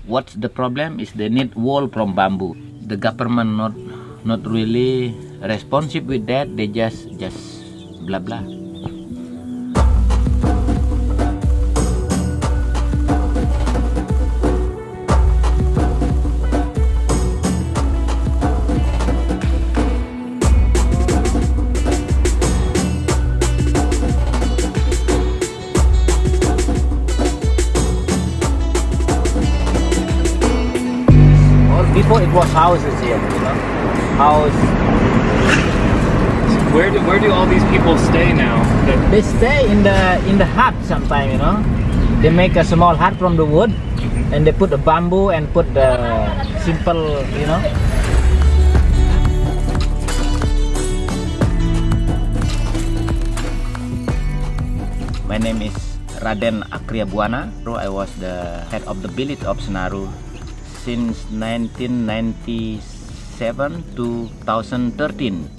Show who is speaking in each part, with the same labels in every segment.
Speaker 1: What's the problem is they need wall from bamboo. The government not really responsive with that. They just blah blah. Before it was houses here, you know, house.
Speaker 2: Where do all these people stay now?
Speaker 1: They stay in the hut sometimes, you know. They make a small hut from the wood, and they put the bamboo and put the simple, you know. My name is Raden Akriabuana. I was the head of the village of Senaru since 1997 to 2013.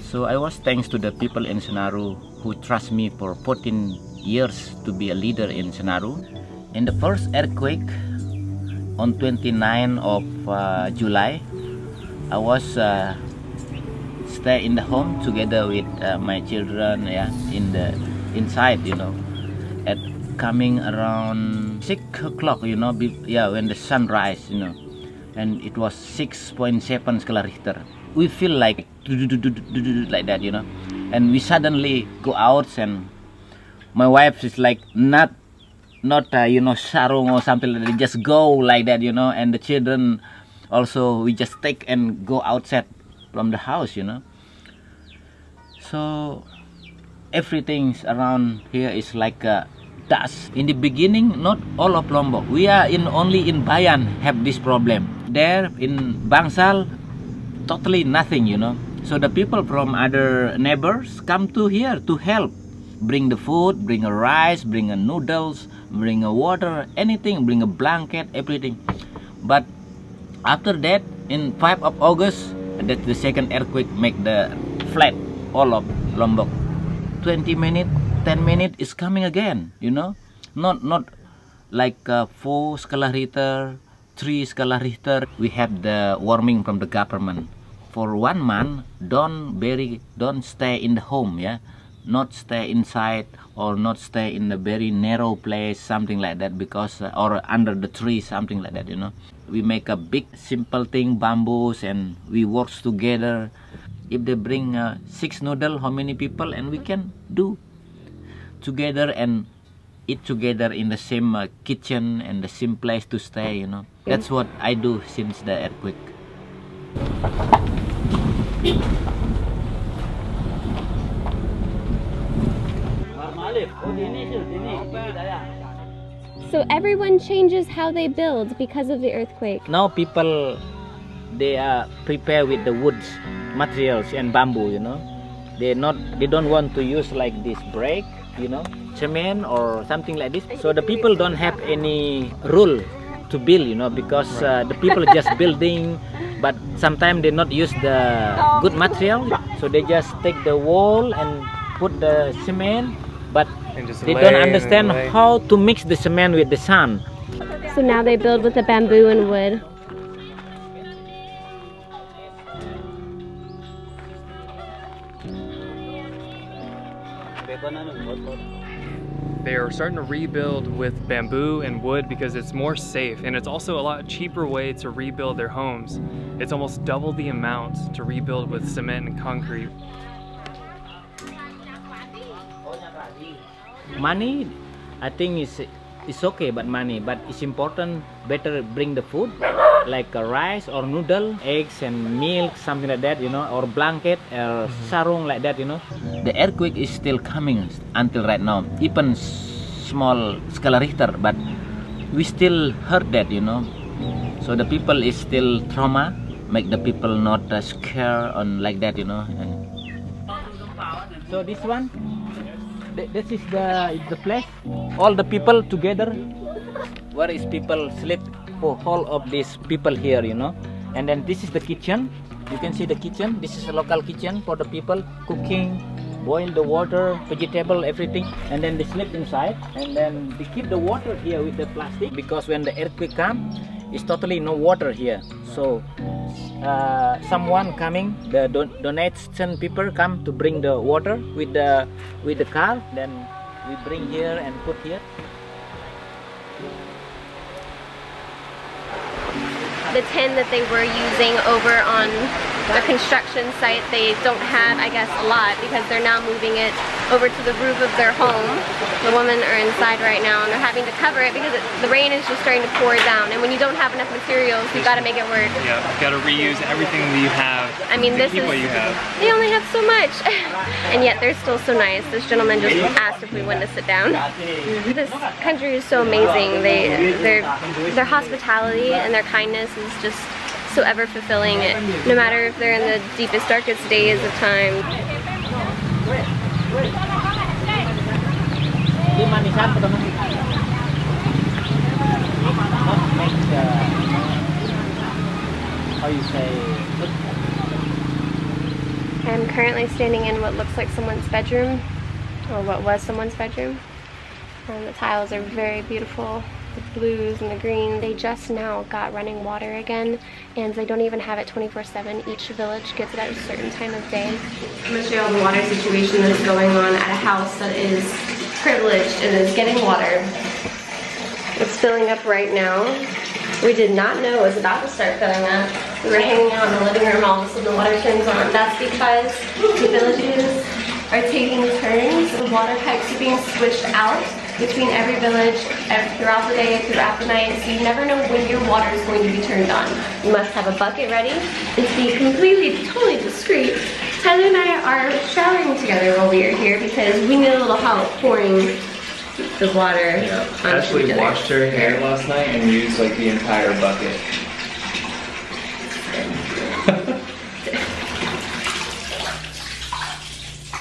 Speaker 1: So I was thanks to the people in Senaru who trust me for 14 years to be a leader in Senaru. In the first earthquake on 29 of July, I was stay in the home together with my children, yeah, inside, you know, at coming around 6 o'clock, you know, yeah, when the sun rise, you know. And it was 6.7 scale Richter. We feel like like that, you know. And we suddenly go out, and my wife is like not you know, sarung or something like that. Just go like that, you know. And the children also, we just take and go outside from the house, you know. So everything around here is like dust. In the beginning, not all of Lombok. We are only in Bayan have this problem. There in Bangsal, totally nothing, you know. So the people from other neighbors come to here to help. Bring the food, bring a rice, bring a noodles, bring a water, anything, bring a blanket, everything. But after that, in 5 of August, that the second earthquake make the flat all of Lombok. 20 minutes, 10 minutes is coming again, you know. Not like 4 scala Richter, 3 scala Richter. We have the warning from the government. For 1 month, don't stay in the home, yeah. Not stay inside or not stay in a very narrow place, something like that, because or under the tree, something like that, you know. We make a big simple thing, bamboos, and we work together. If they bring 6 noodle, how many people, and we can do together and eat together in the same kitchen and the same place to stay, you know. That's what I do since the earthquake.
Speaker 3: So everyone changes how they build because of the earthquake.
Speaker 1: Now people, they are prepared with the woods materials and bamboo, you know. They don't want to use like this brick, you know, cement or something like this. So the people don't have any rule to build, you know, because the people just building, but sometimes they not use the good material. So they just take the wall and put the cement, but they don't understand how to mix the cement with the sand.
Speaker 3: So now they build with the bamboo and wood.
Speaker 2: They are starting to rebuild with bamboo and wood because it's more safe, and it's also a lot cheaper way to rebuild their homes. It's almost double the amount to rebuild with cement and concrete.
Speaker 1: Money, I think it's okay, but it's important. Better bring the food like a rice or noodle, eggs and milk, something like that, you know, or blanket or sarung like that, you know. The earthquake is still coming until right now, even small scala Richter, but we still heard that, you know. So the people is still trauma, make the people not scared on like that, you know. And so this one, this is the place. All the people together. Where is people sleep for all of these people here, you know. And then this is the kitchen. You can see the kitchen. This is a local kitchen for the people cooking, boil the water, vegetable, everything. And then they sleep inside. And then they keep the water here with the plastic, because when the earthquake comes, it's totally no water here. So someone coming, the donation people come to bring the water with the car. Then we bring here and put here.
Speaker 3: The tin that they were using over on the construction site, they don't have, I guess, a lot because they're now moving it over to the roof of their home. The women are inside right now and they're having to cover it because the rain is just starting to pour down, and when you don't have enough materials, you got to make it work.
Speaker 2: Yeah, you got to reuse everything that you have.
Speaker 3: I mean, this is
Speaker 2: what you have.
Speaker 3: They only have so much, and yet they're still so nice. This gentleman just asked if we wanted to sit down. This country is so amazing. Their hospitality and their kindness is just so ever fulfilling. No matter if they're in the deepest, darkest days of time.
Speaker 1: How you say?
Speaker 3: I'm currently standing in what looks like someone's bedroom, or what was someone's bedroom. The tiles are very beautiful. The blues and the green. They just now got running water again, and they don't even have it 24/7. Each village gets it at a certain time of day. I'm going to show you all the water situation that's going on at a house that is privileged and is getting water. It's filling up right now. We did not know it was about to start filling up. We were hanging out in the living room, all of a sudden the water turns on. That's because the villages are taking turns. The water pipes are being switched out between every village throughout the day, throughout the night, so you never know when your water is going to be turned on. You must have a bucket ready. And to be completely, totally discreet, Tyler and I are showering together while we are here because we need a little help pouring the water.
Speaker 2: Yeah, Ashley washed her hair last night and used like the entire bucket.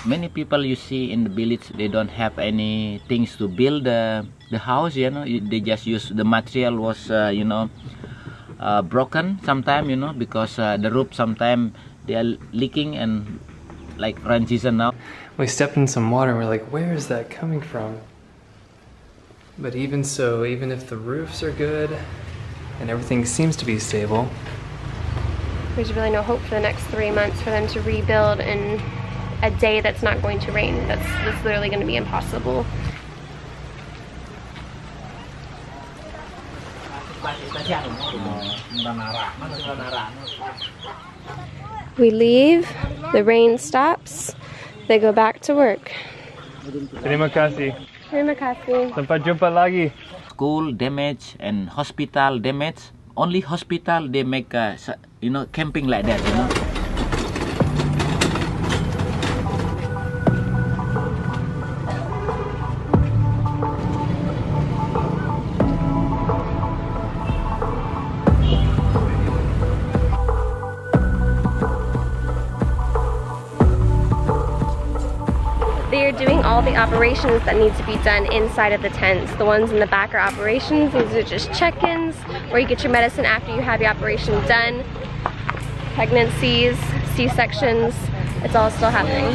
Speaker 1: Many people you see in the village, they don't have any things to build the house, you know. They just use the material was you know, broken sometime, you know, because the roof sometime they are leaking, and like rain season now.
Speaker 2: We stepped in some water and we're like, where is that coming from? But even so, even if the roofs are good and everything seems to be stable,
Speaker 3: there's really no hope for the next 3 months for them to rebuild in a day that's not going to rain. That's literally going to be impossible. We leave, the rain stops, they go back to work.
Speaker 2: Terima kasih.
Speaker 3: Terima kasih.
Speaker 2: Sampai jumpa lagi.
Speaker 1: School damage and hospital damage. Only hospital they make you know, camping like that, you know.
Speaker 3: They are doing all the operations that need to be done inside of the tents. The ones in the back are operations. These are just check-ins where you get your medicine after you have your operation done. Pregnancies, C-sections, it's all still happening.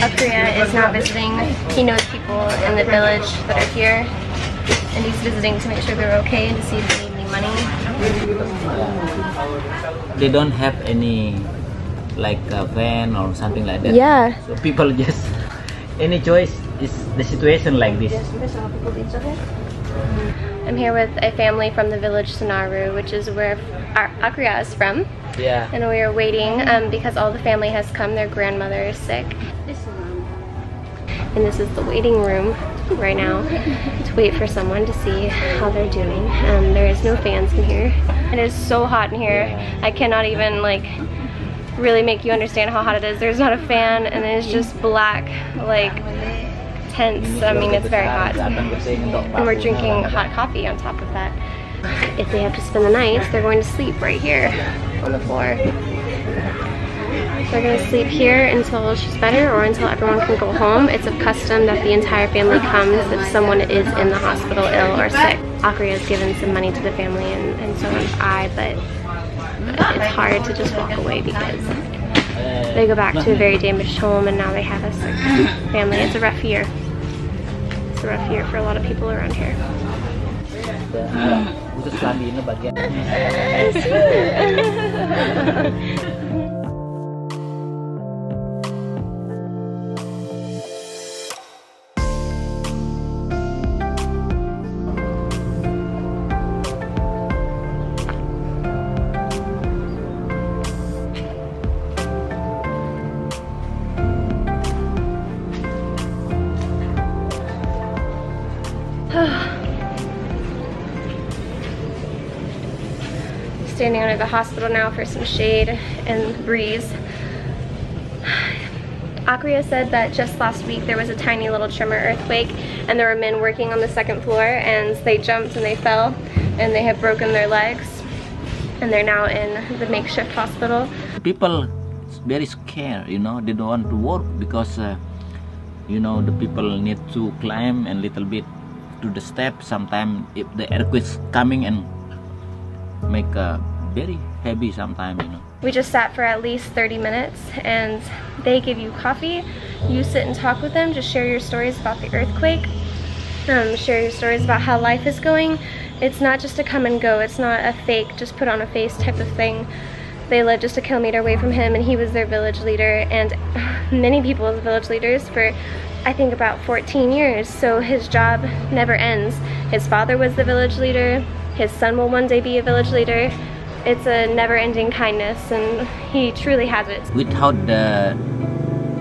Speaker 3: Akriya is now visiting. He knows people in the village that are here, and he's visiting to make sure they're okay and to see if they need any money.
Speaker 1: They don't have any like a van or something like that.
Speaker 3: Yeah.
Speaker 1: So people just any choice is the situation like this.
Speaker 3: I'm here with a family from the village Senaru, which is where Akriya is from.
Speaker 1: Yeah.
Speaker 3: And we are waiting because all the family has come. Their grandmother is sick. And this is the waiting room right now to wait for someone to see how they're doing. There is no fans in here. It is so hot in here. I cannot even like really make you understand how hot it is. There's not a fan, and it's just black like tents. I mean, it's very hot. And we're drinking hot coffee on top of that. If they have to spend the night, they're going to sleep right here on the floor. They're going to sleep here until she's better or until everyone can go home. It's a custom that the entire family comes if someone is in the hospital ill or sick. Akriya has given some money to the family, and so have I, but it's hard to just walk away because they go back to a very damaged home and now they have a sick family. It's a rough year. It's a rough year for a lot of people around here. Standing under the hospital now for some shade and breeze. Akria said that just last week there was a tiny little tremor earthquake and there were men working on the second floor and they jumped and they fell and they have broken their legs and they're now in the makeshift hospital.
Speaker 1: People very scared, you know, they don't want to work because you know, the people need to climb a little bit to the steps. Sometimes if the earthquake's coming and make very heavy sometimes, you know.
Speaker 3: We just sat for at least 30 minutes and they give you coffee. You sit and talk with them, just share your stories about the earthquake, share your stories about how life is going. It's not just a come and go, it's not a fake, just put on a face type of thing. They live just a kilometer away from him and he was their village leader and many people as village leaders for I think about 14 years, so his job never ends. His father was the village leader, his son will one day be a village leader. It's a never-ending kindness and he truly has it.
Speaker 1: Without the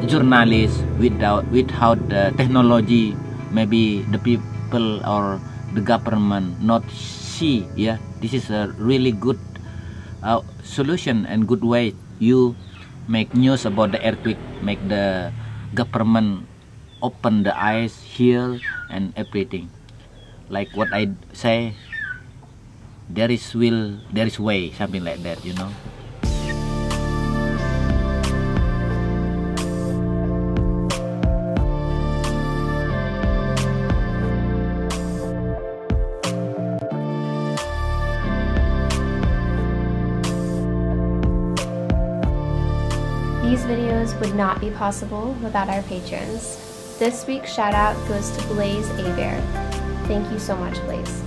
Speaker 1: journalists, without the technology, maybe the people or the government not see, yeah, this is a really good solution and good way you make news about the earthquake, make the government open the eyes, hear and everything. Like what I say, there is will, there is way, something like that, you know.
Speaker 3: These videos would not be possible without our patrons. This week's shout out goes to Blaze Abear. Thank you so much, Blaze.